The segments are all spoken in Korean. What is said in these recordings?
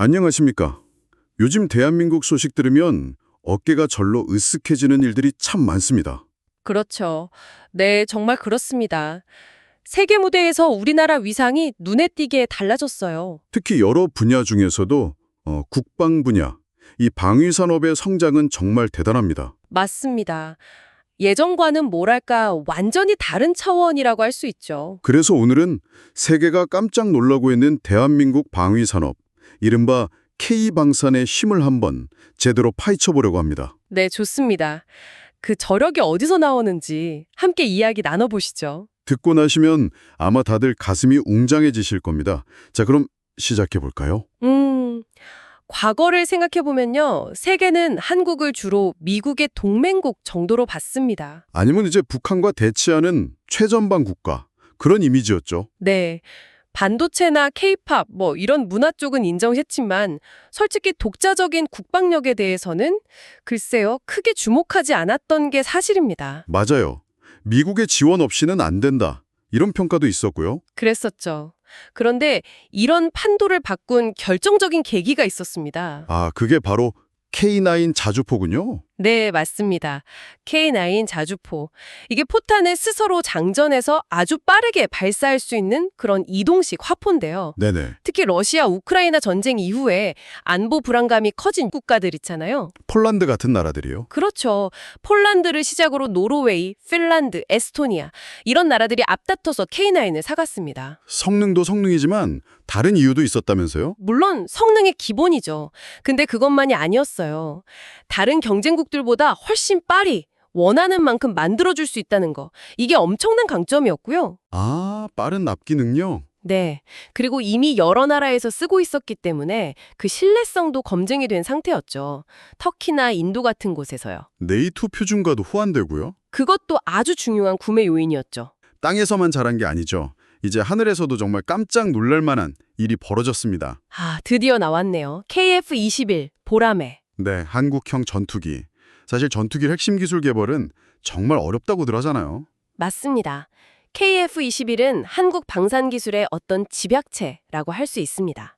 안녕하십니까. 요즘 대한민국 소식 들으면 어깨가 절로 으쓱해지는 일들이 참 많습니다. 그렇죠. 네, 정말 그렇습니다. 세계 무대에서 우리나라 위상이 눈에 띄게 달라졌어요. 특히 여러 분야 중에서도 국방 분야, 이 방위 산업의 성장은 정말 대단합니다. 맞습니다. 예전과는 뭐랄까 완전히 다른 차원이라고 할 수 있죠. 그래서 오늘은 세계가 깜짝 놀라고 있는 대한민국 방위 산업, 이른바 K방산의 힘을 한번 제대로 파헤쳐 보려고 합니다. 네, 좋습니다. 그 저력이 어디서 나오는지 함께 이야기 나눠보시죠. 듣고 나시면 아마 다들 가슴이 웅장해지실 겁니다. 자, 그럼 시작해 볼까요? 과거를 생각해보면요. 세계는 한국을 주로 미국의 동맹국 정도로 봤습니다. 아니면 이제 북한과 대치하는 최전방 국가, 그런 이미지였죠. 네. 반도체나 케이팝 이런 문화 쪽은 인정했지만 솔직히 독자적인 국방력에 대해서는 글쎄요. 크게 주목하지 않았던 게 사실입니다. 맞아요. 미국의 지원 없이는 안 된다. 이런 평가도 있었고요. 그랬었죠. 그런데 이런 판도를 바꾼 결정적인 계기가 있었습니다. 아, 그게 바로 K9 자주포군요. 네, 맞습니다. K9 자주포. 이게 포탄을 스스로 장전해서 아주 빠르게 발사할 수 있는 그런 이동식 화포인데요. 네네. 특히 러시아 우크라이나 전쟁 이후에 안보 불안감이 커진 국가들 있잖아요. 폴란드 같은 나라들이요. 그렇죠. 폴란드를 시작으로 노르웨이, 핀란드, 에스토니아 이런 나라들이 앞다퉈서 K9을 사갔습니다. 성능도 성능이지만 다른 이유도 있었다면서요? 물론 성능의 기본이죠. 근데 그것만이 아니었어요. 다른 경쟁국들보다 훨씬 빨리 원하는 만큼 만들어줄 수 있다는 거. 이게 엄청난 강점이었고요. 아, 빠른 납기 능력. 네. 그리고 이미 여러 나라에서 쓰고 있었기 때문에 그 신뢰성도 검증이 된 상태였죠. 터키나 인도 같은 곳에서요. 네이토 표준과도 호환되고요. 그것도 아주 중요한 구매 요인이었죠. 땅에서만 자란 게 아니죠. 이제 하늘에서도 정말 깜짝 놀랄 만한 일이 벌어졌습니다. 아, 드디어 나왔네요. KF-21 보라매. 네, 한국형 전투기. 사실 전투기 핵심 기술 개발은 정말 어렵다고들 하잖아요. 맞습니다. KF-21은 한국 방산기술의 어떤 집약체라고 할 수 있습니다.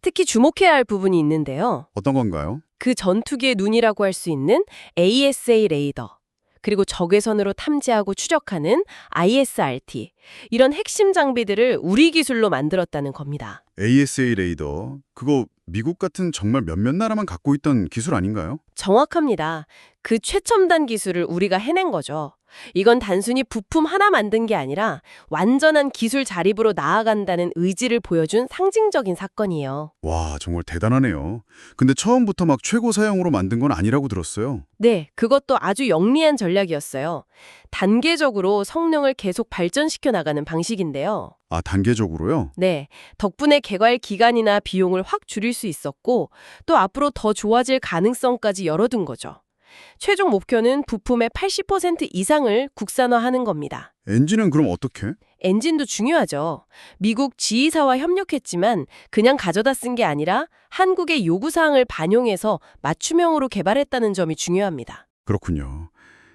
특히 주목해야 할 부분이 있는데요. 어떤 건가요? 그 전투기의 눈이라고 할 수 있는 ASA 레이더, 그리고 적외선으로 탐지하고 추적하는 ISRT, 이런 핵심 장비들을 우리 기술로 만들었다는 겁니다. ASA 레이더. 그거 미국 같은 정말 몇몇 나라만 갖고 있던 기술 아닌가요? 정확합니다. 그 최첨단 기술을 우리가 해낸 거죠. 이건 단순히 부품 하나 만든 게 아니라 완전한 기술 자립으로 나아간다는 의지를 보여준 상징적인 사건이에요. 와, 정말 대단하네요. 근데 처음부터 막 최고 사양으로 만든 건 아니라고 들었어요. 네, 그것도 아주 영리한 전략이었어요. 단계적으로 성능을 계속 발전시켜 나가는 방식인데요. 아, 단계적으로요? 네, 덕분에 개발 기간이나 비용을 확 줄일 수 있었고 또 앞으로 더 좋아질 가능성까지 열어둔 거죠. 최종 목표는 부품의 80% 이상을 국산화하는 겁니다. 엔진은 그럼 어떻게? 엔진도 중요하죠. 미국 지휘사와 협력했지만 그냥 가져다 쓴 게 아니라 한국의 요구사항을 반영해서 맞춤형으로 개발했다는 점이 중요합니다. 그렇군요.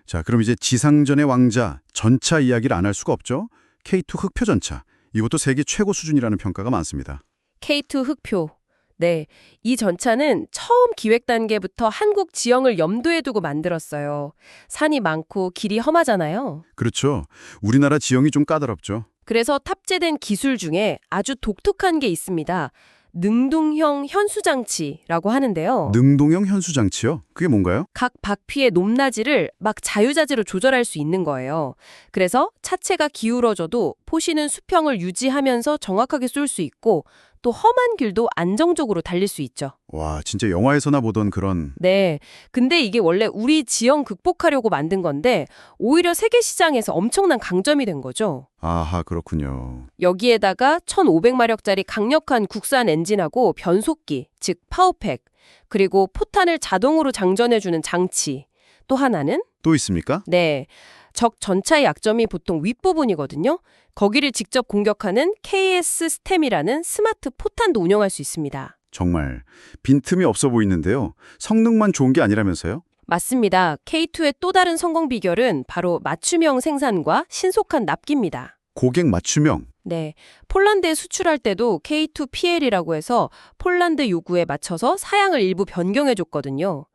자, 그럼 이제 지상전의 왕자, 전차 이야기를 안 할 수가 없죠? K2 흑표 전차. 이것도 세계 최고 수준이라는 평가가 많습니다. K2 흑표. 네, 이 전차는 처음 기획 단계부터 한국 지형을 염두에 두고 만들었어요. 산이 많고 길이 험하잖아요. 그렇죠. 우리나라 지형이 좀 까다롭죠. 그래서 탑재된 기술 중에 아주 독특한 게 있습니다. 능동형 현수장치라고 하는데요. 능동형 현수장치요? 그게 뭔가요? 각 바퀴의 높낮이를 막 자유자재로 조절할 수 있는 거예요. 그래서 차체가 기울어져도 포시는 수평을 유지하면서 정확하게 쏠 수 있고 또 험한 길도 안정적으로 달릴 수 있죠. 와, 진짜 영화에서나 보던 그런... 네. 근데 이게 원래 우리 지형 극복하려고 만든 건데 오히려 세계 시장에서 엄청난 강점이 된 거죠. 아하, 그렇군요. 여기에다가 1500마력짜리 강력한 국산 엔진하고 변속기, 즉 파워팩, 그리고 포탄을 자동으로 장전해주는 장치. 또 하나는? 또 있습니까? 네. 적 전차의 약점이 보통 윗부분이거든요. 거기를 직접 공격하는 KS 스템이라는 스마트 포탄도 운영할 수 있습니다. 정말 빈틈이 없어 보이는데요. 성능만 좋은 게 아니라면서요? 맞습니다. K2의 또 다른 성공 비결은 바로 맞춤형 생산과 신속한 납기입니다. 고객 맞춤형. 네, 폴란드에 수출할 때도 K2PL이라고 해서 폴란드 요구에 맞춰서 사양을 일부 변경해줬거든요.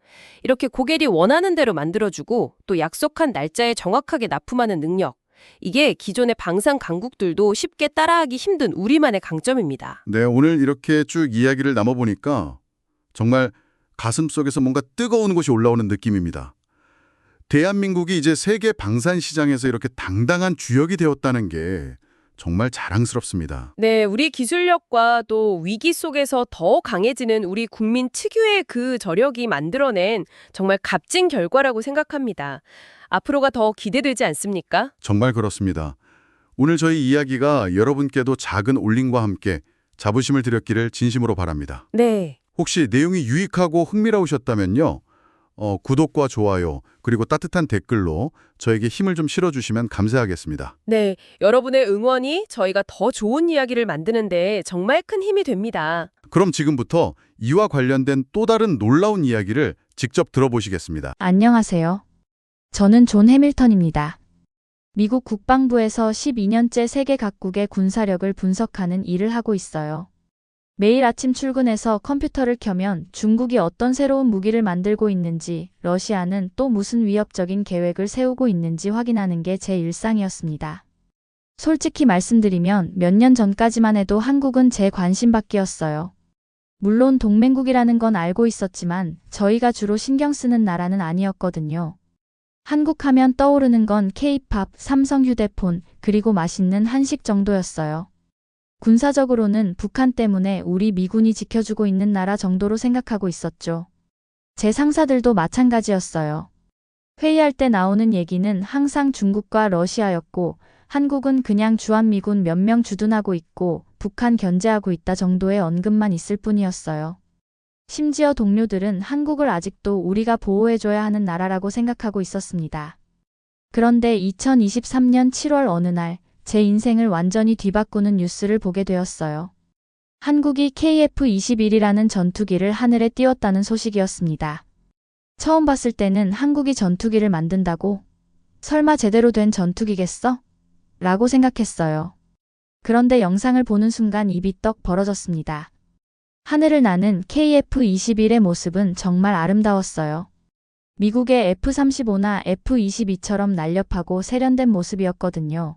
이렇게 고객이 원하는 대로 만들어주고 또 약속한 날짜에 정확하게 납품하는 능력. 이게 기존의 방산 강국들도 쉽게 따라하기 힘든 우리만의 강점입니다. 네, 오늘 이렇게 쭉 이야기를 나눠보니까 정말 가슴속에서 뭔가 뜨거운 곳이 올라오는 느낌입니다. 대한민국이 이제 세계 방산 시장에서 이렇게 당당한 주역이 되었다는 게 정말 자랑스럽습니다. 네, 우리 기술력과 또 위기 속에서 더 강해지는 우리 국민 특유의 그 저력이 만들어낸 정말 값진 결과라고 생각합니다. 앞으로가 더 기대되지 않습니까? 정말 그렇습니다. 오늘 저희 이야기가 여러분께도 작은 울림과 함께 자부심을 드렸기를 진심으로 바랍니다. 네. 혹시 내용이 유익하고 흥미로우셨다면요. 구독과 좋아요, 그리고 따뜻한 댓글로 저에게 힘을 좀 실어주시면 감사하겠습니다. 네, 여러분의 응원이 저희가 더 좋은 이야기를 만드는데 정말 큰 힘이 됩니다. 그럼 지금부터 이와 관련된 또 다른 놀라운 이야기를 직접 들어보시겠습니다. 안녕하세요. 저는 존 해밀턴입니다. 미국 국방부에서 12년째 세계 각국의 군사력을 분석하는 일을 하고 있어요. 매일 아침 출근해서 컴퓨터를 켜면 중국이 어떤 새로운 무기를 만들고 있는지, 러시아는 또 무슨 위협적인 계획을 세우고 있는지 확인하는 게 제 일상이었습니다. 솔직히 말씀드리면 몇 년 전까지만 해도 한국은 제 관심 밖이었어요. 물론 동맹국이라는 건 알고 있었지만 저희가 주로 신경 쓰는 나라는 아니었거든요. 한국 하면 떠오르는 건 K-팝, 삼성 휴대폰, 그리고 맛있는 한식 정도였어요. 군사적으로는 북한 때문에 우리 미군이 지켜주고 있는 나라 정도로 생각하고 있었죠. 제 상사들도 마찬가지였어요. 회의할 때 나오는 얘기는 항상 중국과 러시아였고, 한국은 그냥 주한미군 몇 명 주둔하고 있고 북한 견제하고 있다 정도의 언급만 있을 뿐이었어요. 심지어 동료들은 한국을 아직도 우리가 보호해줘야 하는 나라라고 생각하고 있었습니다. 그런데 2023년 7월 어느 날 제 인생을 완전히 뒤바꾸는 뉴스를 보게 되었어요. 한국이 KF-21이라는 전투기를 하늘에 띄웠다는 소식이었습니다. 처음 봤을 때는 한국이 전투기를 만든다고? 설마 제대로 된 전투기겠어? 라고 생각했어요. 그런데 영상을 보는 순간 입이 떡 벌어졌습니다. 하늘을 나는 KF-21의 모습은 정말 아름다웠어요. 미국의 F-35나 F-22처럼 날렵하고 세련된 모습이었거든요.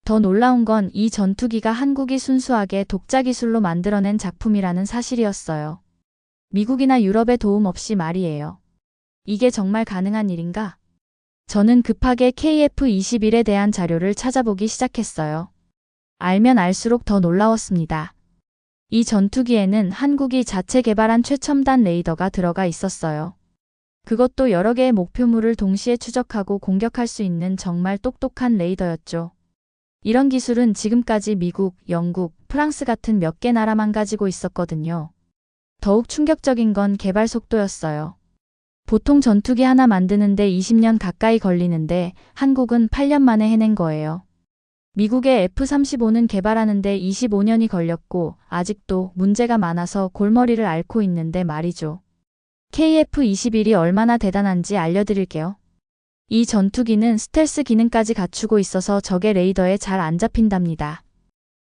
더 놀라운 건 이 전투기가 한국이 순수하게 독자 기술로 만들어낸 작품이라는 사실이었어요. 미국이나 유럽의 도움 없이 말이에요. 이게 정말 가능한 일인가? 저는 급하게 KF-21에 대한 자료를 찾아보기 시작했어요. 알면 알수록 더 놀라웠습니다. 이 전투기에는 한국이 자체 개발한 최첨단 레이더가 들어가 있었어요. 그것도 여러 개의 목표물을 동시에 추적하고 공격할 수 있는 정말 똑똑한 레이더였죠. 이런 기술은 지금까지 미국, 영국, 프랑스 같은 몇 개 나라만 가지고 있었거든요. 더욱 충격적인 건 개발 속도였어요. 보통 전투기 하나 만드는데 20년 가까이 걸리는데 한국은 8년 만에 해낸 거예요. 미국의 F-35는 개발하는데 25년이 걸렸고 아직도 문제가 많아서 골머리를 앓고 있는데 말이죠. KF-21이 얼마나 대단한지 알려드릴게요. 이 전투기는 스텔스 기능까지 갖추고 있어서 적의 레이더에 잘 안 잡힌답니다.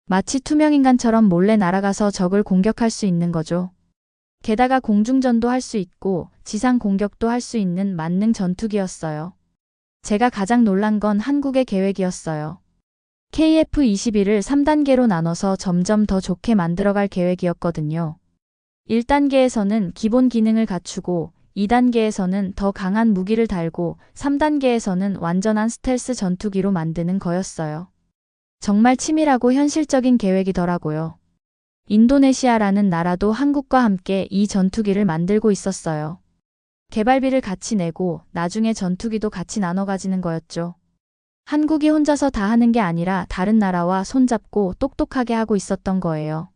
마치 투명인간처럼 몰래 날아가서 적을 공격할 수 있는 거죠. 게다가 공중전도 할 수 있고 지상 공격도 할 수 있는 만능 전투기였어요. 제가 가장 놀란 건 한국의 계획이었어요. KF-21을 3단계로 나눠서 점점 더 좋게 만들어갈 계획이었거든요. 1단계에서는 기본 기능을 갖추고 2단계에서는 더 강한 무기를 달고 3단계에서는 완전한 스텔스 전투기로 만드는 거였어요. 정말 치밀하고 현실적인 계획이더라고요. 인도네시아라는 나라도 한국과 함께 이 전투기를 만들고 있었어요. 개발비를 같이 내고 나중에 전투기도 같이 나눠 가지는 거였죠. 한국이 혼자서 다 하는 게 아니라 다른 나라와 손잡고 똑똑하게 하고 있었던 거예요.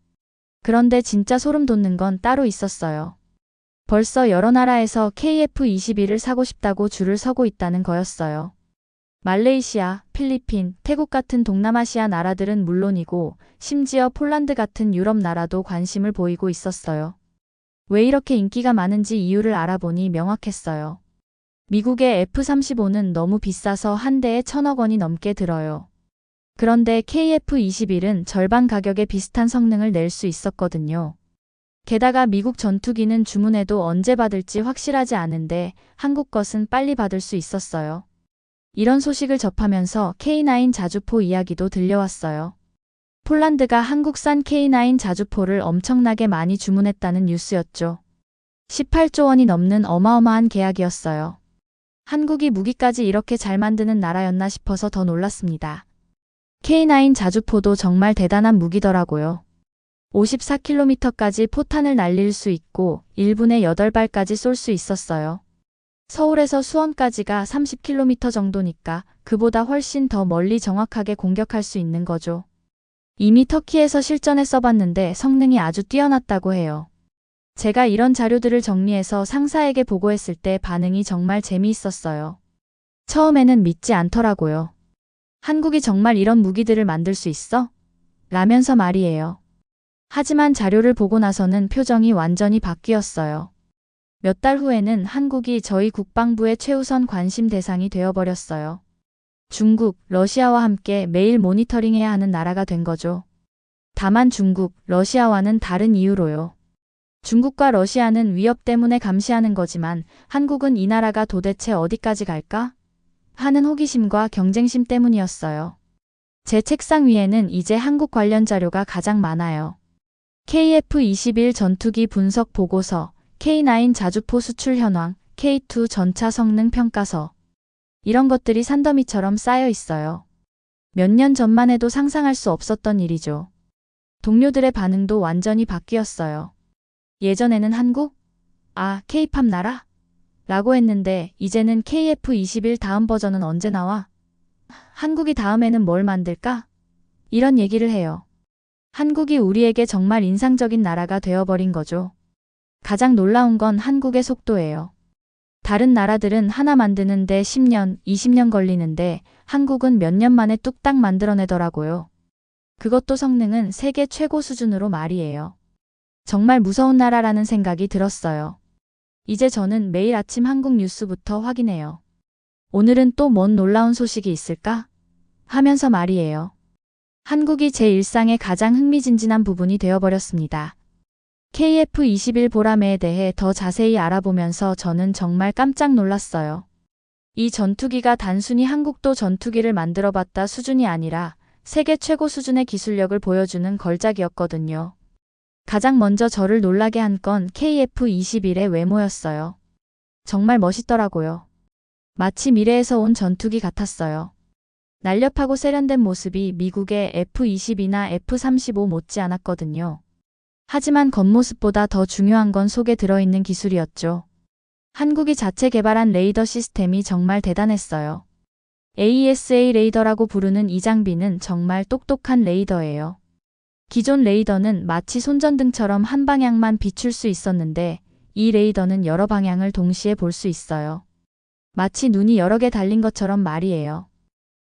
그런데 진짜 소름 돋는 건 따로 있었어요. 벌써 여러 나라에서 KF-21을 사고 싶다고 줄을 서고 있다는 거였어요. 말레이시아, 필리핀, 태국 같은 동남아시아 나라들은 물론이고 심지어 폴란드 같은 유럽 나라도 관심을 보이고 있었어요. 왜 이렇게 인기가 많은지 이유를 알아보니 명확했어요. 미국의 F-35는 너무 비싸서 한 대에 1,000억 원이 넘게 들어요. 그런데 KF-21은 절반 가격에 비슷한 성능을 낼 수 있었거든요. 게다가 미국 전투기는 주문해도 언제 받을지 확실하지 않은데 한국 것은 빨리 받을 수 있었어요. 이런 소식을 접하면서 K9 자주포 이야기도 들려왔어요. 폴란드가 한국산 K9 자주포를 엄청나게 많이 주문했다는 뉴스였죠. 18조 원이 넘는 어마어마한 계약이었어요. 한국이 무기까지 이렇게 잘 만드는 나라였나 싶어서 더 놀랐습니다. K9 자주포도 정말 대단한 무기더라고요. 54km까지 포탄을 날릴 수 있고 1분에 8발까지 쏠 수 있었어요. 서울에서 수원까지가 30km 정도니까 그보다 훨씬 더 멀리 정확하게 공격할 수 있는 거죠. 이미 터키에서 실전에 써봤는데 성능이 아주 뛰어났다고 해요. 제가 이런 자료들을 정리해서 상사에게 보고했을 때 반응이 정말 재미있었어요. 처음에는 믿지 않더라고요. 한국이 정말 이런 무기들을 만들 수 있어? 라면서 말이에요. 하지만 자료를 보고 나서는 표정이 완전히 바뀌었어요. 몇 달 후에는 한국이 저희 국방부의 최우선 관심 대상이 되어버렸어요. 중국, 러시아와 함께 매일 모니터링해야 하는 나라가 된 거죠. 다만 중국, 러시아와는 다른 이유로요. 중국과 러시아는 위협 때문에 감시하는 거지만 한국은 이 나라가 도대체 어디까지 갈까? 하는 호기심과 경쟁심 때문이었어요. 제 책상 위에는 이제 한국 관련 자료가 가장 많아요. KF-21 전투기 분석 보고서, K9 자주포 수출 현황, K2 전차 성능 평가서. 이런 것들이 산더미처럼 쌓여 있어요. 몇 년 전만 해도 상상할 수 없었던 일이죠. 동료들의 반응도 완전히 바뀌었어요. 예전에는 한국? K-팝 나라? 라고 했는데 이제는 KF-21 다음 버전은 언제 나와? 한국이 다음에는 뭘 만들까? 이런 얘기를 해요. 한국이 우리에게 정말 인상적인 나라가 되어버린 거죠. 가장 놀라운 건 한국의 속도예요. 다른 나라들은 하나 만드는데 10년, 20년 걸리는데 한국은 몇 년 만에 뚝딱 만들어내더라고요. 그것도 성능은 세계 최고 수준으로 말이에요. 정말 무서운 나라라는 생각이 들었어요. 이제 저는 매일 아침 한국 뉴스부터 확인해요. 오늘은 또 뭔 놀라운 소식이 있을까? 하면서 말이에요. 한국이 제 일상의 가장 흥미진진한 부분이 되어버렸습니다. KF-21 보라매에 대해 더 자세히 알아보면서 저는 정말 깜짝 놀랐어요. 이 전투기가 단순히 한국도 전투기를 만들어봤다 수준이 아니라 세계 최고 수준의 기술력을 보여주는 걸작이었거든요. 가장 먼저 저를 놀라게 한 건 KF-21의 외모였어요. 정말 멋있더라고요. 마치 미래에서 온 전투기 같았어요. 날렵하고 세련된 모습이 미국의 F-22나 F-35 못지않았거든요. 하지만 겉모습보다 더 중요한 건 속에 들어있는 기술이었죠. 한국이 자체 개발한 레이더 시스템이 정말 대단했어요. AESA 레이더라고 부르는 이 장비는 정말 똑똑한 레이더예요. 기존 레이더는 마치 손전등처럼 한 방향만 비출 수 있었는데 이 레이더는 여러 방향을 동시에 볼 수 있어요. 마치 눈이 여러 개 달린 것처럼 말이에요.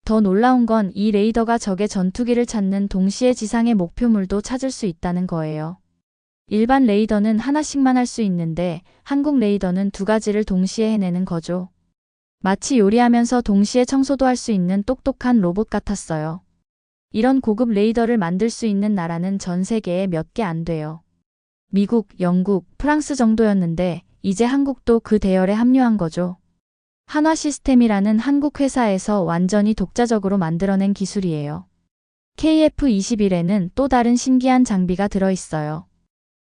더 놀라운 건 이 레이더가 적의 전투기를 찾는 동시에 지상의 목표물도 찾을 수 있다는 거예요. 일반 레이더는 하나씩만 할 수 있는데 한국 레이더는 두 가지를 동시에 해내는 거죠. 마치 요리하면서 동시에 청소도 할 수 있는 똑똑한 로봇 같았어요. 이런 고급 레이더를 만들 수 있는 나라는 전 세계에 몇 개 안 돼요. 미국, 영국, 프랑스 정도였는데 이제 한국도 그 대열에 합류한 거죠. 한화 시스템이라는 한국 회사에서 완전히 독자적으로 만들어낸 기술이에요. KF-21에는 또 다른 신기한 장비가 들어있어요.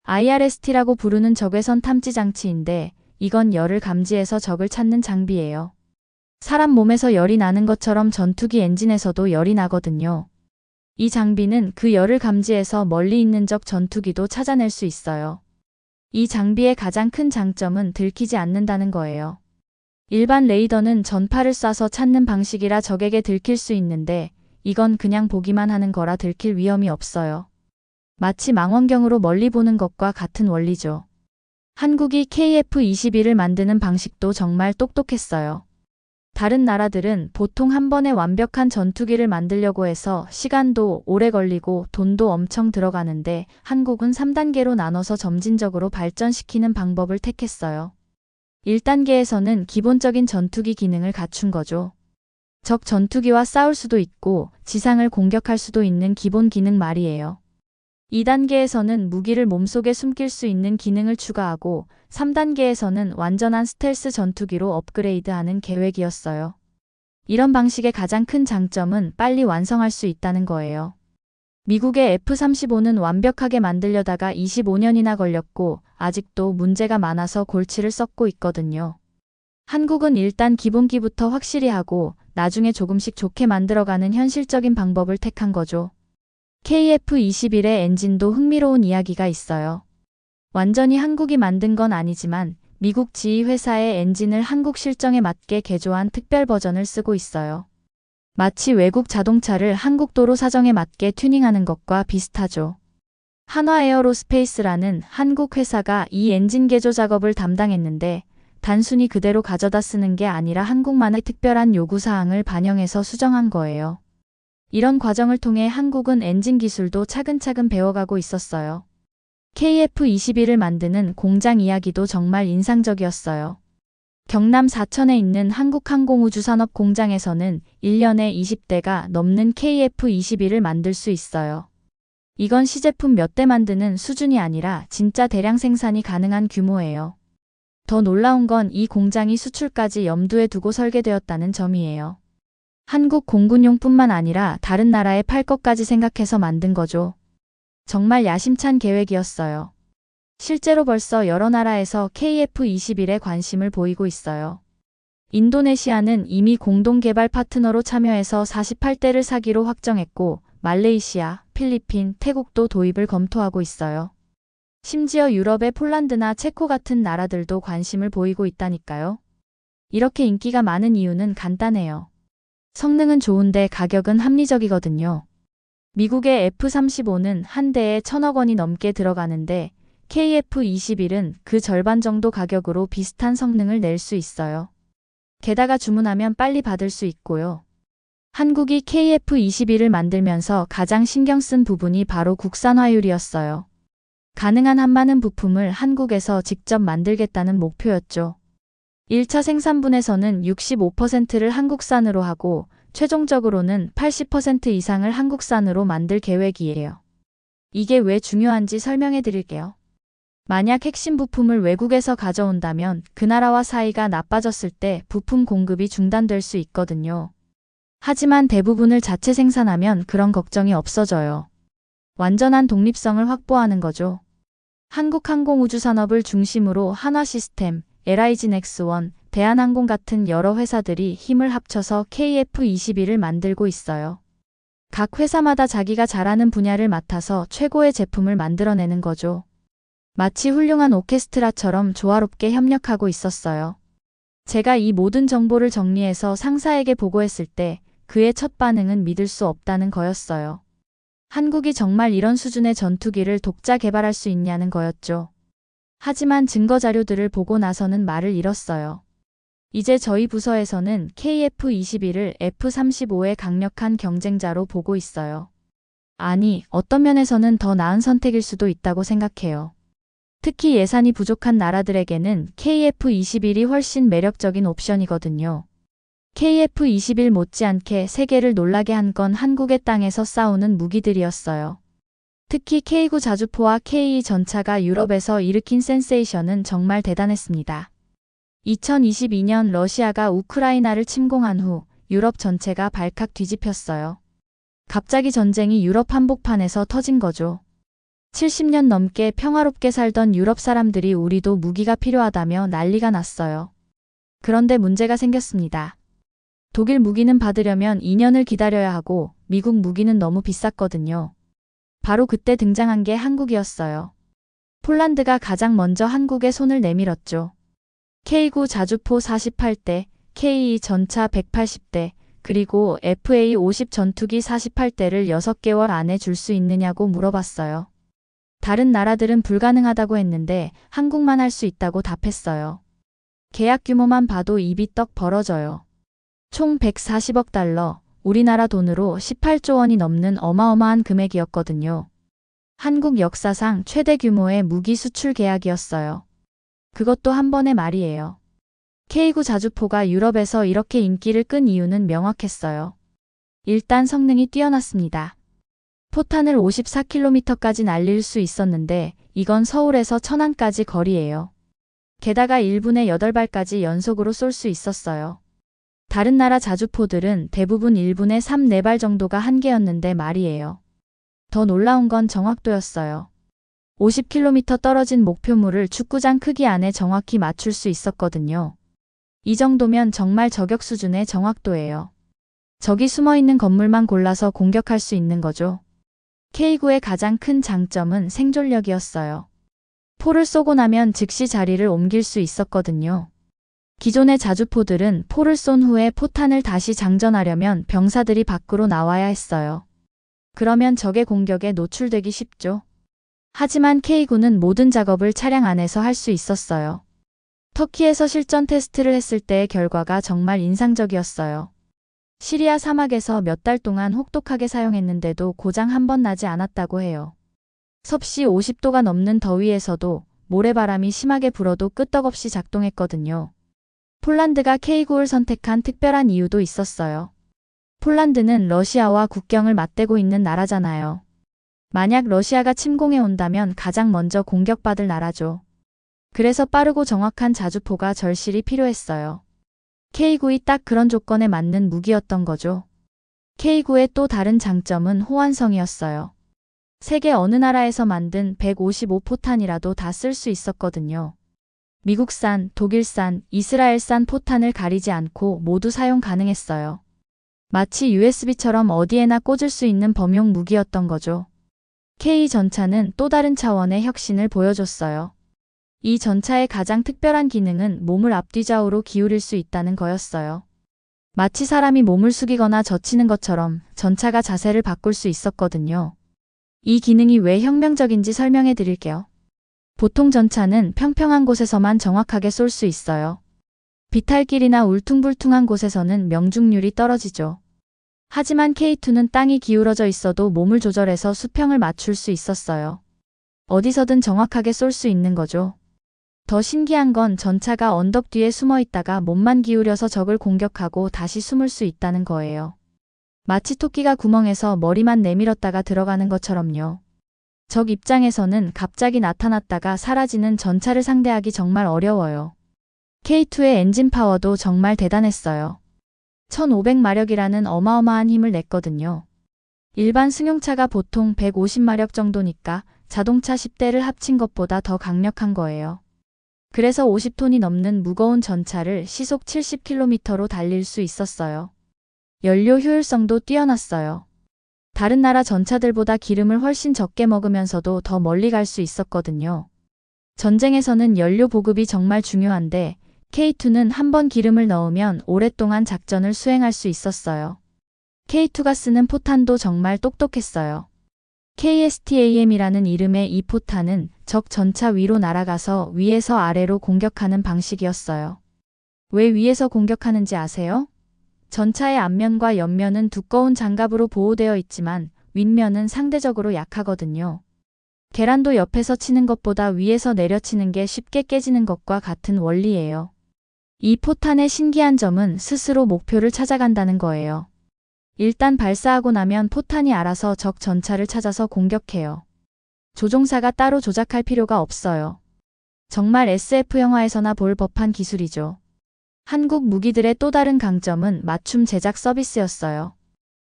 IRST라고 부르는 적외선 탐지 장치인데 이건 열을 감지해서 적을 찾는 장비예요. 사람 몸에서 열이 나는 것처럼 전투기 엔진에서도 열이 나거든요. 이 장비는 그 열을 감지해서 멀리 있는 적 전투기도 찾아낼 수 있어요. 이 장비의 가장 큰 장점은 들키지 않는다는 거예요. 일반 레이더는 전파를 쏴서 찾는 방식이라 적에게 들킬 수 있는데 이건 그냥 보기만 하는 거라 들킬 위험이 없어요. 마치 망원경으로 멀리 보는 것과 같은 원리죠. 한국이 KF-21을 만드는 방식도 정말 똑똑했어요. 다른 나라들은 보통 한 번에 완벽한 전투기를 만들려고 해서 시간도 오래 걸리고 돈도 엄청 들어가는데 한국은 3단계로 나눠서 점진적으로 발전시키는 방법을 택했어요. 1단계에서는 기본적인 전투기 기능을 갖춘 거죠. 적 전투기와 싸울 수도 있고 지상을 공격할 수도 있는 기본 기능 말이에요. 2단계에서는 무기를 몸속에 숨길 수 있는 기능을 추가하고 3단계에서는 완전한 스텔스 전투기로 업그레이드하는 계획이었어요. 이런 방식의 가장 큰 장점은 빨리 완성할 수 있다는 거예요. 미국의 F-35는 완벽하게 만들려다가 25년이나 걸렸고 아직도 문제가 많아서 골치를 썩고 있거든요. 한국은 일단 기본기부터 확실히 하고 나중에 조금씩 좋게 만들어가는 현실적인 방법을 택한 거죠. KF-21의 엔진도 흥미로운 이야기가 있어요. 완전히 한국이 만든 건 아니지만 미국 지휘 회사의 엔진을 한국 실정에 맞게 개조한 특별 버전을 쓰고 있어요. 마치 외국 자동차를 한국 도로 사정에 맞게 튜닝하는 것과 비슷하죠. 한화에어로스페이스라는 한국 회사가 이 엔진 개조 작업을 담당했는데 단순히 그대로 가져다 쓰는 게 아니라 한국만의 특별한 요구사항을 반영해서 수정한 거예요. 이런 과정을 통해 한국은 엔진 기술도 차근차근 배워가고 있었어요. KF-21을 만드는 공장 이야기도 정말 인상적이었어요. 경남 사천에 있는 한국항공우주산업 공장에서는 1년에 20대가 넘는 KF-21을 만들 수 있어요. 이건 시제품 몇 대 만드는 수준이 아니라 진짜 대량 생산이 가능한 규모예요. 더 놀라운 건 이 공장이 수출까지 염두에 두고 설계되었다는 점이에요. 한국 공군용뿐만 아니라 다른 나라에 팔 것까지 생각해서 만든 거죠. 정말 야심찬 계획이었어요. 실제로 벌써 여러 나라에서 KF-21에 관심을 보이고 있어요. 인도네시아는 이미 공동개발 파트너로 참여해서 48대를 사기로 확정했고 말레이시아, 필리핀, 태국도 도입을 검토하고 있어요. 심지어 유럽의 폴란드나 체코 같은 나라들도 관심을 보이고 있다니까요. 이렇게 인기가 많은 이유는 간단해요. 성능은 좋은데 가격은 합리적이거든요. 미국의 F-35는 한 대에 1,000억 원이 넘게 들어가는데 KF-21은 그 절반 정도 가격으로 비슷한 성능을 낼 수 있어요. 게다가 주문하면 빨리 받을 수 있고요. 한국이 KF-21을 만들면서 가장 신경 쓴 부분이 바로 국산화율이었어요. 가능한 한 많은 부품을 한국에서 직접 만들겠다는 목표였죠. 1차 생산분에서는 65%를 한국산으로 하고 최종적으로는 80% 이상을 한국산으로 만들 계획이에요. 이게 왜 중요한지 설명해 드릴게요. 만약 핵심 부품을 외국에서 가져온다면 그 나라와 사이가 나빠졌을 때 부품 공급이 중단될 수 있거든요. 하지만 대부분을 자체 생산하면 그런 걱정이 없어져요. 완전한 독립성을 확보하는 거죠. 한국항공우주산업을 중심으로 한화시스템, LIG넥스원, 대한항공 같은 여러 회사들이 힘을 합쳐서 KF-21을 만들고 있어요. 각 회사마다 자기가 잘하는 분야를 맡아서 최고의 제품을 만들어내는 거죠. 마치 훌륭한 오케스트라처럼 조화롭게 협력하고 있었어요. 제가 이 모든 정보를 정리해서 상사에게 보고했을 때 그의 첫 반응은 믿을 수 없다는 거였어요. 한국이 정말 이런 수준의 전투기를 독자 개발할 수 있냐는 거였죠. 하지만 증거 자료들을 보고 나서는 말을 잃었어요. 이제 저희 부서에서는 KF-21을 F-35의 강력한 경쟁자로 보고 있어요. 아니, 어떤 면에서는 더 나은 선택일 수도 있다고 생각해요. 특히 예산이 부족한 나라들에게는 KF-21이 훨씬 매력적인 옵션이거든요. KF-21 못지않게 세계를 놀라게 한 건 한국의 땅에서 싸우는 무기들이었어요. 특히 K9 자주포와 K2 전차가 유럽에서 일으킨 센세이션은 정말 대단했습니다. 2022년 러시아가 우크라이나를 침공한 후 유럽 전체가 발칵 뒤집혔어요. 갑자기 전쟁이 유럽 한복판에서 터진 거죠. 70년 넘게 평화롭게 살던 유럽 사람들이 우리도 무기가 필요하다며 난리가 났어요. 그런데 문제가 생겼습니다. 독일 무기는 받으려면 2년을 기다려야 하고 미국 무기는 너무 비쌌거든요. 바로 그때 등장한 게 한국이었어요. 폴란드가 가장 먼저 한국에 손을 내밀었죠. K9 자주포 48대, K2 전차 180대, 그리고 FA-50 전투기 48대를 6개월 안에 줄 수 있느냐고 물어봤어요. 다른 나라들은 불가능하다고 했는데 한국만 할 수 있다고 답했어요. 계약 규모만 봐도 입이 떡 벌어져요. 총 140억 달러, 우리나라 돈으로 18조 원이 넘는 어마어마한 금액이었거든요. 한국 역사상 최대 규모의 무기 수출 계약이었어요. 그것도 한 번의 말이에요. K9 자주포가 유럽에서 이렇게 인기를 끈 이유는 명확했어요. 일단 성능이 뛰어났습니다. 포탄을 54km까지 날릴 수 있었는데 이건 서울에서 천안까지 거리예요. 게다가 1분에 8발까지 연속으로 쏠 수 있었어요. 다른 나라 자주포들은 대부분 1분에 3, 4발 정도가 한계였는데 말이에요. 더 놀라운 건 정확도였어요. 50km 떨어진 목표물을 축구장 크기 안에 정확히 맞출 수 있었거든요. 이 정도면 정말 저격 수준의 정확도예요. 적이 숨어있는 건물만 골라서 공격할 수 있는 거죠. K9의 가장 큰 장점은 생존력이었어요. 포를 쏘고 나면 즉시 자리를 옮길 수 있었거든요. 기존의 자주포들은 포를 쏜 후에 포탄을 다시 장전하려면 병사들이 밖으로 나와야 했어요. 그러면 적의 공격에 노출되기 쉽죠. 하지만 K9는 모든 작업을 차량 안에서 할 수 있었어요. 터키에서 실전 테스트를 했을 때의 결과가 정말 인상적이었어요. 시리아 사막에서 몇 달 동안 혹독하게 사용했는데도 고장 한 번 나지 않았다고 해요. 섭씨 50도가 넘는 더위에서도 모래바람이 심하게 불어도 끄떡없이 작동했거든요. 폴란드가 K9를 선택한 특별한 이유도 있었어요. 폴란드는 러시아와 국경을 맞대고 있는 나라잖아요. 만약 러시아가 침공해 온다면 가장 먼저 공격받을 나라죠. 그래서 빠르고 정확한 자주포가 절실히 필요했어요. K9이 딱 그런 조건에 맞는 무기였던 거죠. K9의 또 다른 장점은 호환성이었어요. 세계 어느 나라에서 만든 155포탄이라도 다 쓸 수 있었거든요. 미국산, 독일산, 이스라엘산 포탄을 가리지 않고 모두 사용 가능했어요. 마치 USB처럼 어디에나 꽂을 수 있는 범용 무기였던 거죠. K 전차는 또 다른 차원의 혁신을 보여줬어요. 이 전차의 가장 특별한 기능은 몸을 앞뒤좌우로 기울일 수 있다는 거였어요. 마치 사람이 몸을 숙이거나 젖히는 것처럼 전차가 자세를 바꿀 수 있었거든요. 이 기능이 왜 혁명적인지 설명해 드릴게요. 보통 전차는 평평한 곳에서만 정확하게 쏠 수 있어요. 비탈길이나 울퉁불퉁한 곳에서는 명중률이 떨어지죠. 하지만 K2는 땅이 기울어져 있어도 몸을 조절해서 수평을 맞출 수 있었어요. 어디서든 정확하게 쏠 수 있는 거죠. 더 신기한 건 전차가 언덕 뒤에 숨어 있다가 몸만 기울여서 적을 공격하고 다시 숨을 수 있다는 거예요. 마치 토끼가 구멍에서 머리만 내밀었다가 들어가는 것처럼요. 적 입장에서는 갑자기 나타났다가 사라지는 전차를 상대하기 정말 어려워요. K2의 엔진 파워도 정말 대단했어요. 1500마력이라는 어마어마한 힘을 냈거든요. 일반 승용차가 보통 150마력 정도니까 자동차 10대를 합친 것보다 더 강력한 거예요. 그래서 50톤이 넘는 무거운 전차를 시속 70km로 달릴 수 있었어요. 연료 효율성도 뛰어났어요. 다른 나라 전차들보다 기름을 훨씬 적게 먹으면서도 더 멀리 갈 수 있었거든요. 전쟁에서는 연료 보급이 정말 중요한데 K2는 한 번 기름을 넣으면 오랫동안 작전을 수행할 수 있었어요. K2가 쓰는 포탄도 정말 똑똑했어요. KSTAM이라는 이름의 이 포탄은 적 전차 위로 날아가서 위에서 아래로 공격하는 방식이었어요. 왜 위에서 공격하는지 아세요? 전차의 앞면과 옆면은 두꺼운 장갑으로 보호되어 있지만 윗면은 상대적으로 약하거든요. 계란도 옆에서 치는 것보다 위에서 내려치는 게 쉽게 깨지는 것과 같은 원리예요. 이 포탄의 신기한 점은 스스로 목표를 찾아간다는 거예요. 일단 발사하고 나면 포탄이 알아서 적 전차를 찾아서 공격해요. 조종사가 따로 조작할 필요가 없어요. 정말 SF 영화에서나 볼 법한 기술이죠. 한국 무기들의 또 다른 강점은 맞춤 제작 서비스였어요.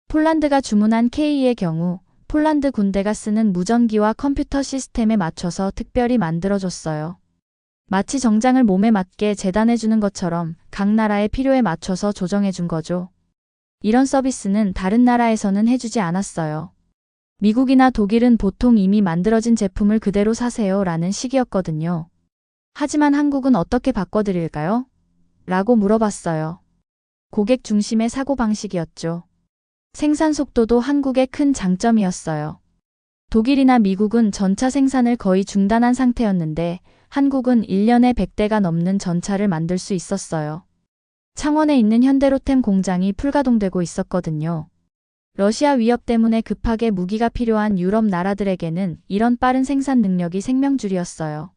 폴란드가 주문한 K의 경우 폴란드 군대가 쓰는 무전기와 컴퓨터 시스템에 맞춰서 특별히 만들어줬어요. 마치 정장을 몸에 맞게 재단해주는 것처럼 각 나라의 필요에 맞춰서 조정해준 거죠. 이런 서비스는 다른 나라에서는 해주지 않았어요. 미국이나 독일은 보통 이미 만들어진 제품을 그대로 사세요 라는 식이었거든요. 하지만 한국은 어떻게 바꿔드릴까요? 라고 물어봤어요. 고객 중심의 사고방식이었죠. 생산 속도도 한국의 큰 장점이었어요. 독일이나 미국은 전차 생산을 거의 중단한 상태였는데 한국은 1년에 100대가 넘는 전차를 만들 수 있었어요. 창원에 있는 현대로템 공장이 풀가동되고 있었거든요. 러시아 위협 때문에 급하게 무기가 필요한 유럽 나라들에게는 이런 빠른 생산 능력이 생명줄이었어요.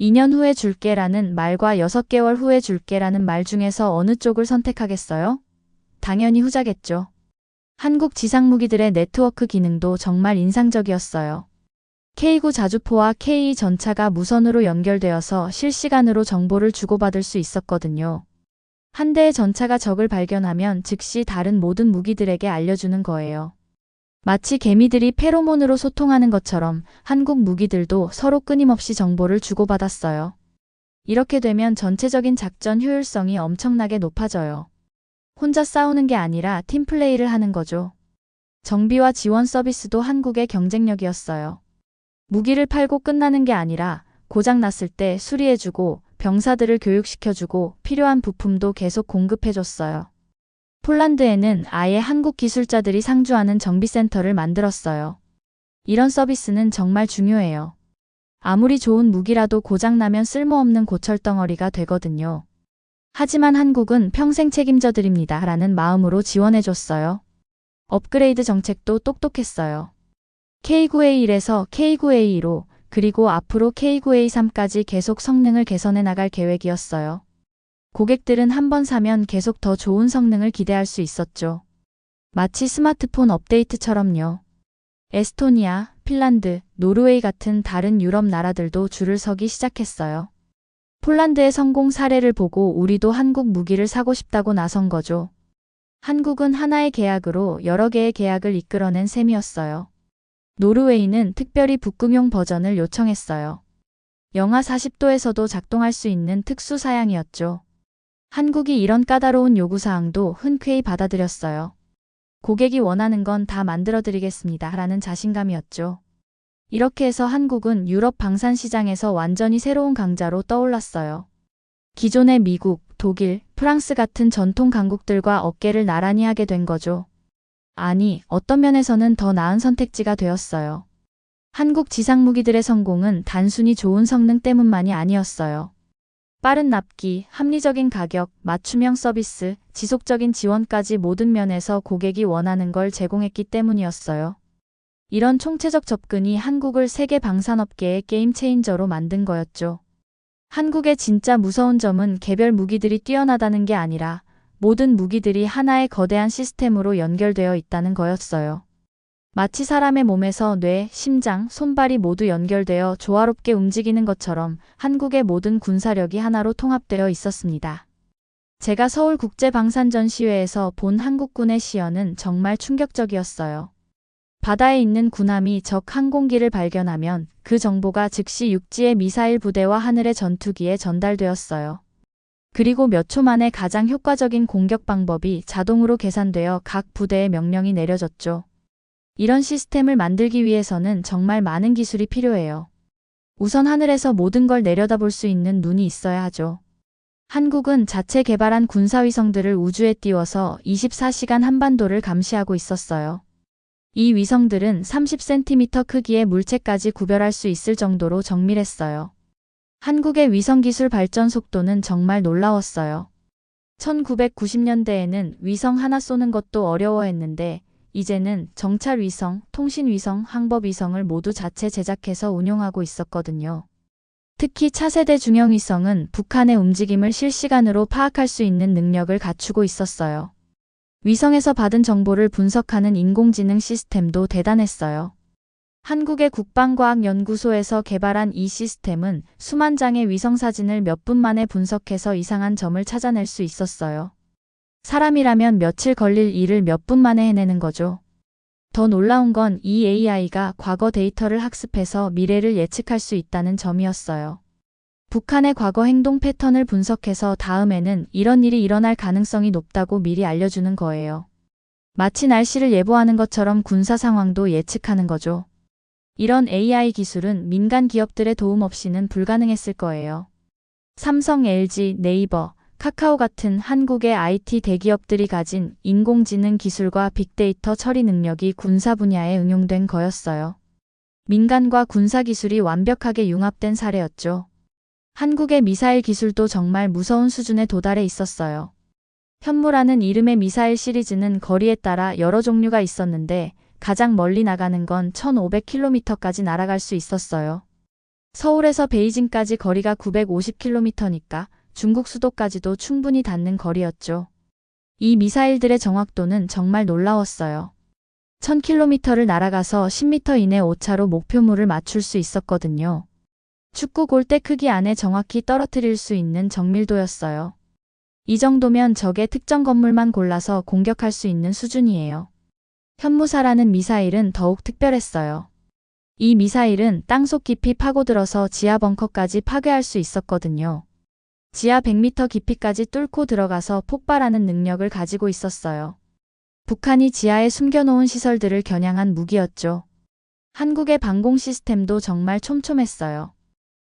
2년 후에 줄게라는 말과 6개월 후에 줄게라는 말 중에서 어느 쪽을 선택하겠어요? 당연히 후자겠죠. 한국 지상무기들의 네트워크 기능도 정말 인상적이었어요. K9 자주포와 K2 전차가 무선으로 연결되어서 실시간으로 정보를 주고받을 수 있었거든요. 한 대의 전차가 적을 발견하면 즉시 다른 모든 무기들에게 알려주는 거예요. 마치 개미들이 페로몬으로 소통하는 것처럼 한국 무기들도 서로 끊임없이 정보를 주고받았어요. 이렇게 되면 전체적인 작전 효율성이 엄청나게 높아져요. 혼자 싸우는 게 아니라 팀플레이를 하는 거죠. 정비와 지원 서비스도 한국의 경쟁력이었어요. 무기를 팔고 끝나는 게 아니라 고장 났을 때 수리해주고 병사들을 교육시켜주고 필요한 부품도 계속 공급해줬어요. 폴란드에는 아예 한국 기술자들이 상주하는 정비센터를 만들었어요. 이런 서비스는 정말 중요해요. 아무리 좋은 무기라도 고장나면 쓸모없는 고철덩어리가 되거든요. 하지만 한국은 평생 책임져 드립니다 라는 마음으로 지원해줬어요. 업그레이드 정책도 똑똑했어요. K9A1에서 K9A2로 그리고 앞으로 K9A3까지 계속 성능을 개선해 나갈 계획이었어요. 고객들은 한 번 사면 계속 더 좋은 성능을 기대할 수 있었죠. 마치 스마트폰 업데이트처럼요. 에스토니아, 핀란드, 노르웨이 같은 다른 유럽 나라들도 줄을 서기 시작했어요. 폴란드의 성공 사례를 보고 우리도 한국 무기를 사고 싶다고 나선 거죠. 한국은 하나의 계약으로 여러 개의 계약을 이끌어낸 셈이었어요. 노르웨이는 특별히 북극용 버전을 요청했어요. 영하 40도에서도 작동할 수 있는 특수 사양이었죠. 한국이 이런 까다로운 요구사항도 흔쾌히 받아들였어요. 고객이 원하는 건 다 만들어드리겠습니다 라는 자신감이었죠. 이렇게 해서 한국은 유럽 방산 시장에서 완전히 새로운 강자로 떠올랐어요. 기존의 미국, 독일, 프랑스 같은 전통 강국들과 어깨를 나란히 하게 된 거죠. 아니, 어떤 면에서는 더 나은 선택지가 되었어요. 한국 지상무기들의 성공은 단순히 좋은 성능 때문만이 아니었어요. 빠른 납기, 합리적인 가격, 맞춤형 서비스, 지속적인 지원까지 모든 면에서 고객이 원하는 걸 제공했기 때문이었어요. 이런 총체적 접근이 한국을 세계 방산업계의 게임 체인저로 만든 거였죠. 한국의 진짜 무서운 점은 개별 무기들이 뛰어나다는 게 아니라 모든 무기들이 하나의 거대한 시스템으로 연결되어 있다는 거였어요. 마치 사람의 몸에서 뇌, 심장, 손발이 모두 연결되어 조화롭게 움직이는 것처럼 한국의 모든 군사력이 하나로 통합되어 있었습니다. 제가 서울국제방산전시회에서 본 한국군의 시연은 정말 충격적이었어요. 바다에 있는 군함이 적 항공기를 발견하면 그 정보가 즉시 육지의 미사일 부대와 하늘의 전투기에 전달되었어요. 그리고 몇 초 만에 가장 효과적인 공격 방법이 자동으로 계산되어 각 부대에 명령이 내려졌죠. 이런 시스템을 만들기 위해서는 정말 많은 기술이 필요해요. 우선 하늘에서 모든 걸 내려다볼 수 있는 눈이 있어야 하죠. 한국은 자체 개발한 군사위성들을 우주에 띄워서 24시간 한반도를 감시하고 있었어요. 이 위성들은 30cm 크기의 물체까지 구별할 수 있을 정도로 정밀했어요. 한국의 위성기술 발전 속도는 정말 놀라웠어요. 1990년대에는 위성 하나 쏘는 것도 어려워했는데 이제는 정찰위성, 통신위성, 항법위성을 모두 자체 제작해서 운용하고 있었거든요. 특히 차세대 중형위성은 북한의 움직임을 실시간으로 파악할 수 있는 능력을 갖추고 있었어요. 위성에서 받은 정보를 분석하는 인공지능 시스템도 대단했어요. 한국의 국방과학연구소에서 개발한 이 시스템은 수만 장의 위성사진을 몇 분 만에 분석해서 이상한 점을 찾아낼 수 있었어요. 사람이라면 며칠 걸릴 일을 몇 분 만에 해내는 거죠. 더 놀라운 건 이 AI가 과거 데이터를 학습해서 미래를 예측할 수 있다는 점이었어요. 북한의 과거 행동 패턴을 분석해서 다음에는 이런 일이 일어날 가능성이 높다고 미리 알려주는 거예요. 마치 날씨를 예보하는 것처럼 군사 상황도 예측하는 거죠. 이런 AI 기술은 민간 기업들의 도움 없이는 불가능했을 거예요. 삼성, LG, 네이버, 카카오 같은 한국의 IT 대기업들이 가진 인공지능 기술과 빅데이터 처리 능력이 군사 분야에 응용된 거였어요. 민간과 군사 기술이 완벽하게 융합된 사례였죠. 한국의 미사일 기술도 정말 무서운 수준에 도달해 있었어요. 현무라는 이름의 미사일 시리즈는 거리에 따라 여러 종류가 있었는데 가장 멀리 나가는 건 1500km까지 날아갈 수 있었어요. 서울에서 베이징까지 거리가 950km니까 중국 수도까지도 충분히 닿는 거리였죠. 이 미사일들의 정확도는 정말 놀라웠어요. 1000km를 날아가서 10m 이내 오차로 목표물을 맞출 수 있었거든요. 축구 골대 크기 안에 정확히 떨어뜨릴 수 있는 정밀도였어요. 이 정도면 적의 특정 건물만 골라서 공격할 수 있는 수준이에요. 현무사라는 미사일은 더욱 특별했어요. 이 미사일은 땅속 깊이 파고들어서 지하 벙커까지 파괴할 수 있었거든요. 지하 100m 깊이까지 뚫고 들어가서 폭발하는 능력을 가지고 있었어요. 북한이 지하에 숨겨놓은 시설들을 겨냥한 무기였죠. 한국의 방공 시스템도 정말 촘촘했어요.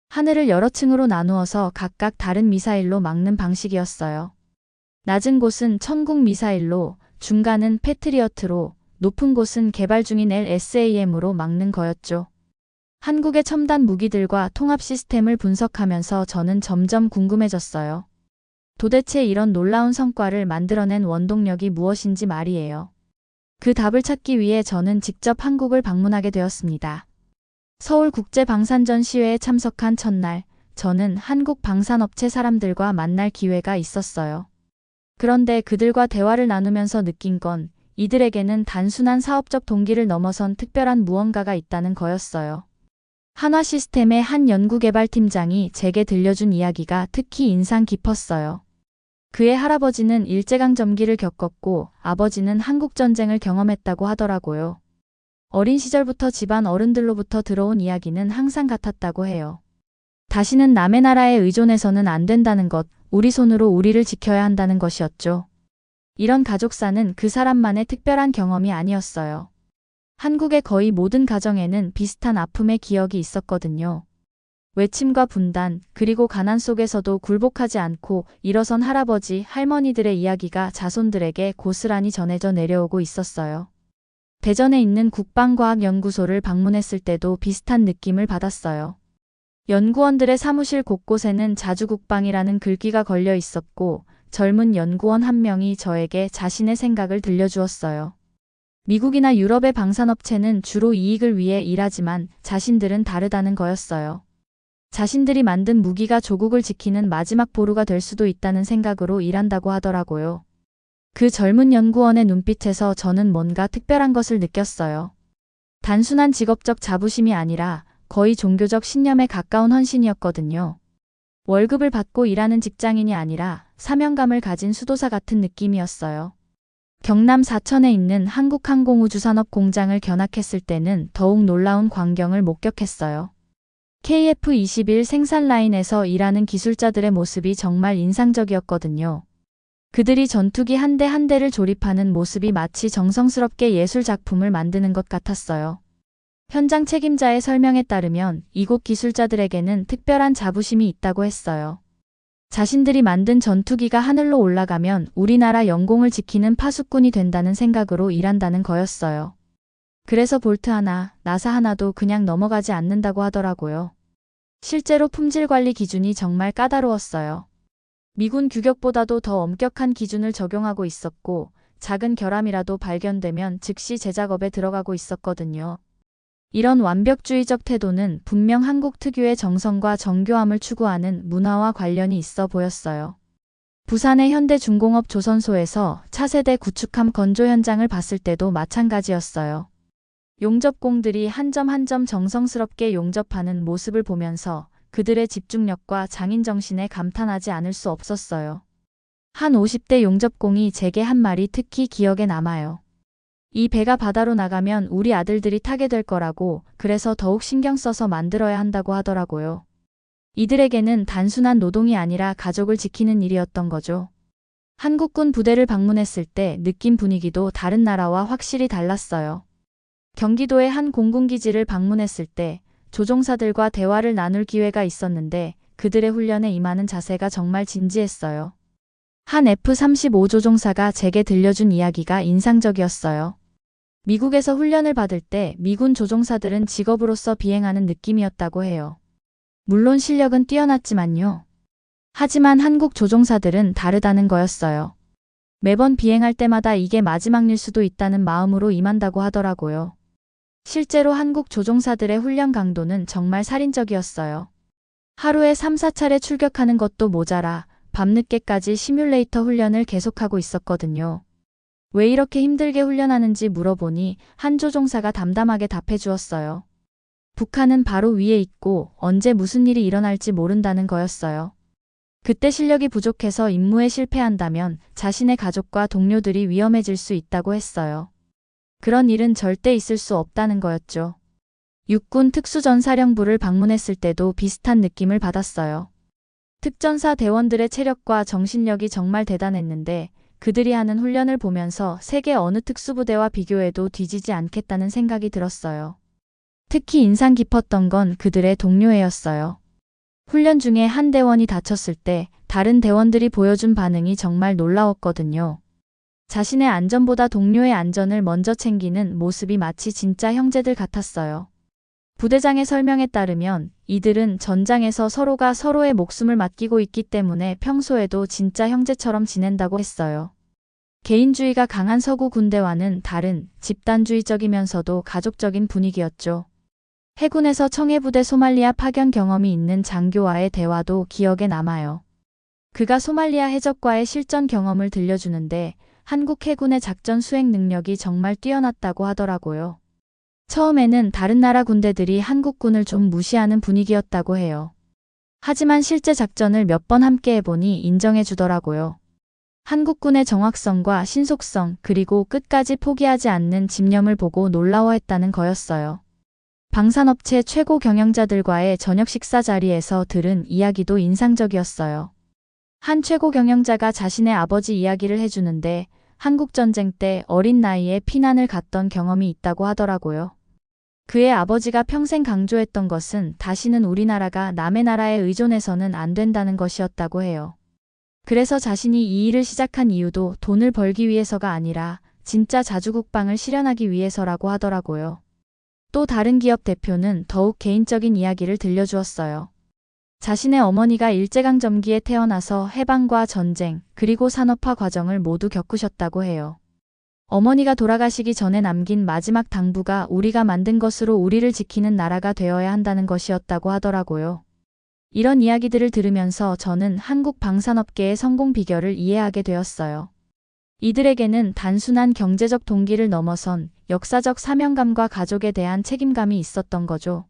하늘을 여러 층으로 나누어서 각각 다른 미사일로 막는 방식이었어요. 낮은 곳은 천국 미사일로, 중간은 패트리어트로, 높은 곳은 개발 중인 LSAM으로 막는 거였죠. 한국의 첨단 무기들과 통합 시스템을 분석하면서 저는 점점 궁금해졌어요. 도대체 이런 놀라운 성과를 만들어낸 원동력이 무엇인지 말이에요. 그 답을 찾기 위해 저는 직접 한국을 방문하게 되었습니다. 서울국제방산전시회에 참석한 첫날, 저는 한국 방산업체 사람들과 만날 기회가 있었어요. 그런데 그들과 대화를 나누면서 느낀 건 이들에게는 단순한 사업적 동기를 넘어선 특별한 무언가가 있다는 거였어요. 한화시스템의 한 연구개발팀장이 제게 들려준 이야기가 특히 인상 깊었어요. 그의 할아버지는 일제강점기를 겪었고 아버지는 한국전쟁을 경험했다고 하더라고요. 어린 시절부터 집안 어른들로부터 들어온 이야기는 항상 같았다고 해요. 다시는 남의 나라에 의존해서는 안 된다는 것, 우리 손으로 우리를 지켜야 한다는 것이었죠. 이런 가족사는 그 사람만의 특별한 경험이 아니었어요. 한국의 거의 모든 가정에는 비슷한 아픔의 기억이 있었거든요. 외침과 분단, 그리고 가난 속에서도 굴복하지 않고 일어선 할아버지, 할머니들의 이야기가 자손들에게 고스란히 전해져 내려오고 있었어요. 대전에 있는 국방과학연구소를 방문했을 때도 비슷한 느낌을 받았어요. 연구원들의 사무실 곳곳에는 자주국방이라는 글귀가 걸려 있었고 젊은 연구원 한 명이 저에게 자신의 생각을 들려주었어요. 미국이나 유럽의 방산업체는 주로 이익을 위해 일하지만 자신들은 다르다는 거였어요. 자신들이 만든 무기가 조국을 지키는 마지막 보루가 될 수도 있다는 생각으로 일한다고 하더라고요. 그 젊은 연구원의 눈빛에서 저는 뭔가 특별한 것을 느꼈어요. 단순한 직업적 자부심이 아니라 거의 종교적 신념에 가까운 헌신이었거든요. 월급을 받고 일하는 직장인이 아니라 사명감을 가진 수도사 같은 느낌이었어요. 경남 사천에 있는 한국항공우주산업 공장을 견학했을 때는 더욱 놀라운 광경을 목격했어요. KF-21 생산 라인에서 일하는 기술자들의 모습이 정말 인상적이었거든요. 그들이 전투기 한 대 한 대를 조립하는 모습이 마치 정성스럽게 예술 작품을 만드는 것 같았어요. 현장 책임자의 설명에 따르면 이곳 기술자들에게는 특별한 자부심이 있다고 했어요. 자신들이 만든 전투기가 하늘로 올라가면 우리나라 영공을 지키는 파수꾼이 된다는 생각으로 일한다는 거였어요. 그래서 볼트 하나, 나사 하나도 그냥 넘어가지 않는다고 하더라고요. 실제로 품질 관리 기준이 정말 까다로웠어요. 미군 규격보다도 더 엄격한 기준을 적용하고 있었고 작은 결함이라도 발견되면 즉시 재작업에 들어가고 있었거든요. 이런 완벽주의적 태도는 분명 한국 특유의 정성과 정교함을 추구하는 문화와 관련이 있어 보였어요. 부산의 현대중공업 조선소에서 차세대 구축함 건조 현장을 봤을 때도 마찬가지였어요. 용접공들이 한 점 한 점 정성스럽게 용접하는 모습을 보면서 그들의 집중력과 장인정신에 감탄하지 않을 수 없었어요. 한 50대 용접공이 제게 한 말이 특히 기억에 남아요. 이 배가 바다로 나가면 우리 아들들이 타게 될 거라고, 그래서 더욱 신경 써서 만들어야 한다고 하더라고요. 이들에게는 단순한 노동이 아니라 가족을 지키는 일이었던 거죠. 한국군 부대를 방문했을 때 느낀 분위기도 다른 나라와 확실히 달랐어요. 경기도의 한 공군기지를 방문했을 때 조종사들과 대화를 나눌 기회가 있었는데 그들의 훈련에 임하는 자세가 정말 진지했어요. 한 F-35 조종사가 제게 들려준 이야기가 인상적이었어요. 미국에서 훈련을 받을 때 미군 조종사들은 직업으로서 비행하는 느낌이었다고 해요. 물론 실력은 뛰어났지만요. 하지만 한국 조종사들은 다르다는 거였어요. 매번 비행할 때마다 이게 마지막 일 수도 있다는 마음으로 임한다고 하더라고요. 실제로 한국 조종사들의 훈련 강도는 정말 살인적이었어요. 하루에 3, 4차례 출격하는 것도 모자라 밤늦게까지 시뮬레이터 훈련을 계속하고 있었거든요. 왜 이렇게 힘들게 훈련하는지 물어보니 한 조종사가 담담하게 답해 주었어요. 북한은 바로 위에 있고 언제 무슨 일이 일어날지 모른다는 거였어요. 그때 실력이 부족해서 임무에 실패한다면 자신의 가족과 동료들이 위험해질 수 있다고 했어요. 그런 일은 절대 있을 수 없다는 거였죠. 육군 특수전사령부를 방문했을 때도 비슷한 느낌을 받았어요. 특전사 대원들의 체력과 정신력이 정말 대단했는데 그들이 하는 훈련을 보면서 세계 어느 특수부대와 비교해도 뒤지지 않겠다는 생각이 들었어요. 특히 인상 깊었던 건 그들의 동료애였어요. 훈련 중에 한 대원이 다쳤을 때 다른 대원들이 보여준 반응이 정말 놀라웠거든요. 자신의 안전보다 동료의 안전을 먼저 챙기는 모습이 마치 진짜 형제들 같았어요. 부대장의 설명에 따르면 이들은 전장에서 서로가 서로의 목숨을 맡기고 있기 때문에 평소에도 진짜 형제처럼 지낸다고 했어요. 개인주의가 강한 서구 군대와는 다른 집단주의적이면서도 가족적인 분위기였죠. 해군에서 청해부대 소말리아 파견 경험이 있는 장교와의 대화도 기억에 남아요. 그가 소말리아 해적과의 실전 경험을 들려주는데 한국 해군의 작전 수행 능력이 정말 뛰어났다고 하더라고요. 처음에는 다른 나라 군대들이 한국군을 좀 무시하는 분위기였다고 해요. 하지만 실제 작전을 몇 번 함께 해보니 인정해 주더라고요. 한국군의 정확성과 신속성 그리고 끝까지 포기하지 않는 집념을 보고 놀라워했다는 거였어요. 방산업체 최고 경영자들과의 저녁 식사 자리에서 들은 이야기도 인상적이었어요. 한 최고 경영자가 자신의 아버지 이야기를 해주는데 한국전쟁 때 어린 나이에 피난을 갔던 경험이 있다고 하더라고요. 그의 아버지가 평생 강조했던 것은 다시는 우리나라가 남의 나라에 의존해서는 안 된다는 것이었다고 해요. 그래서 자신이 이 일을 시작한 이유도 돈을 벌기 위해서가 아니라 진짜 자주국방을 실현하기 위해서라고 하더라고요. 또 다른 기업 대표는 더욱 개인적인 이야기를 들려주었어요. 자신의 어머니가 일제강점기에 태어나서 해방과 전쟁, 그리고 산업화 과정을 모두 겪으셨다고 해요. 어머니가 돌아가시기 전에 남긴 마지막 당부가 우리가 만든 것으로 우리를 지키는 나라가 되어야 한다는 것이었다고 하더라고요. 이런 이야기들을 들으면서 저는 한국 방산업계의 성공 비결을 이해하게 되었어요. 이들에게는 단순한 경제적 동기를 넘어선 역사적 사명감과 가족에 대한 책임감이 있었던 거죠.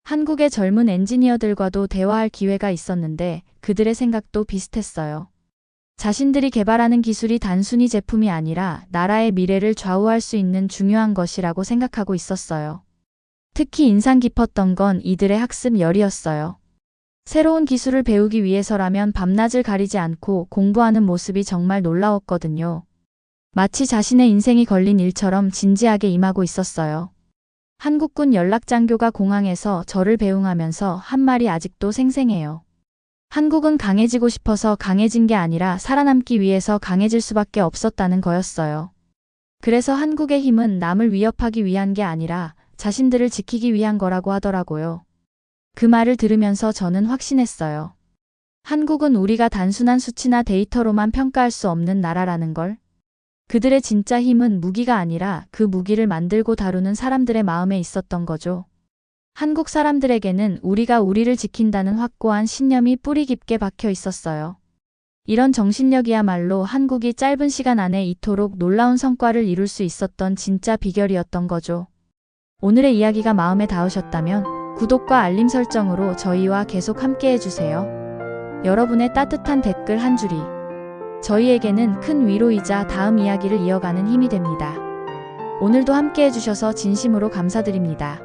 한국의 젊은 엔지니어들과도 대화할 기회가 있었는데 그들의 생각도 비슷했어요. 자신들이 개발하는 기술이 단순히 제품이 아니라 나라의 미래를 좌우할 수 있는 중요한 것이라고 생각하고 있었어요. 특히 인상 깊었던 건 이들의 학습 열이었어요. 새로운 기술을 배우기 위해서라면 밤낮을 가리지 않고 공부하는 모습이 정말 놀라웠거든요. 마치 자신의 인생이 걸린 일처럼 진지하게 임하고 있었어요. 한국군 연락장교가 공항에서 저를 배웅하면서 한 말이 아직도 생생해요. 한국은 강해지고 싶어서 강해진 게 아니라 살아남기 위해서 강해질 수밖에 없었다는 거였어요. 그래서 한국의 힘은 남을 위협하기 위한 게 아니라 자신들을 지키기 위한 거라고 하더라고요. 그 말을 들으면서 저는 확신했어요. 한국은 우리가 단순한 수치나 데이터로만 평가할 수 없는 나라라는 걸. 그들의 진짜 힘은 무기가 아니라 그 무기를 만들고 다루는 사람들의 마음에 있었던 거죠. 한국 사람들에게는 우리가 우리를 지킨다는 확고한 신념이 뿌리 깊게 박혀 있었어요. 이런 정신력이야말로 한국이 짧은 시간 안에 이토록 놀라운 성과를 이룰 수 있었던 진짜 비결이었던 거죠. 오늘의 이야기가 마음에 닿으셨다면 구독과 알림 설정으로 저희와 계속 함께 해주세요. 여러분의 따뜻한 댓글 한 줄이 저희에게는 큰 위로이자 다음 이야기를 이어가는 힘이 됩니다. 오늘도 함께 해주셔서 진심으로 감사드립니다.